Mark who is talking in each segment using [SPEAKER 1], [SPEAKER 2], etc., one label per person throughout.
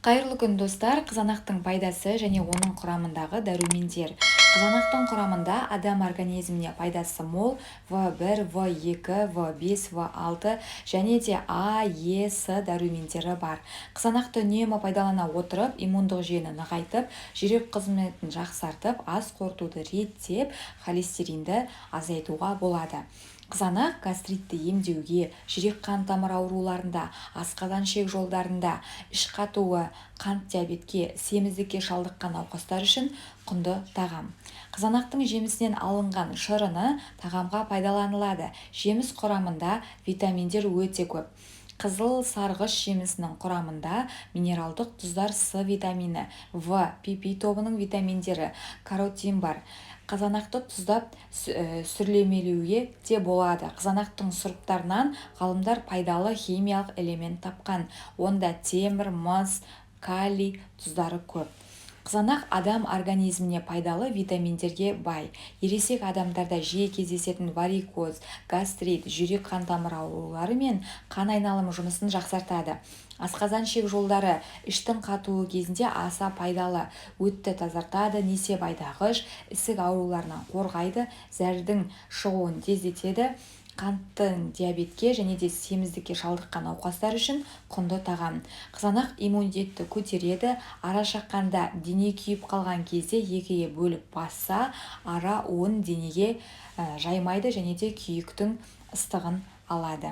[SPEAKER 1] Қайырлы күн достар, қызанақтың пайдасы және оның құрамындағы дәрумендер. Қызанақтың құрамында адам организміне пайдасы мол В1, В2, В5, В6 және де А, Е, С дәрумендері бар. Қызанақты үнемі пайдалана отырып, иммундық жүйені нығайтып, жүрек қызметін жақсартып, ас қорытуды реттеп, холестеринді азайтуға болады. Қызанақ гастритті емдеуге, жүрек қан тамыр ауруларында, асқазан ішек жолдарында, іш қатуы, қант диабетке, семіздікке шалдыққан науқастар үшін құнды тағам. Қызанақтың жемісінен алынған шырыны тағамға пайдаланылады. Жеміс құрамында витаминдер өте көп. Қызыл сарғыш жемісінің құрамында минералдық тұздар С витамині, В, PP тобының витаминдері, каротин бар. Қызанақты тұздап сүрлемелеуге де болады. Қызанақтың сұрыптарынан ғалымдар пайдалы химиялық элемент тапқан. Онда темір, мыс, калий тұздары көп. Қызанақ адам организміне пайдалы витаминдерге бай. Ересек адамдарда жиі кездесетін варикоз, гастрит, жүрек қан тамыр аурулары мен қан айналымы жұмысын жақсартады. Асқазан ішек жолдары іштің қатуы кезінде аса пайдалы. Өтті тазартады, несеп айдағыш, ісік ауруларынан қорғайды, зәрдің шығуын тездетеді. Қанттың диабетке және де семіздікке шалдыққан науқастар үшін құнды тағам. Қызанақ иммунитетті көтереді, ара шаққанда дене күйіп қалған кезде екіге бөліп басса, ара уын денеге жаймайды және де күйіктің ыстығын алады.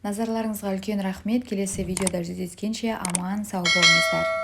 [SPEAKER 1] Назарларыңызға үлкен рахмет. Келесі видеода жүздескенше аман сау болыңыздар.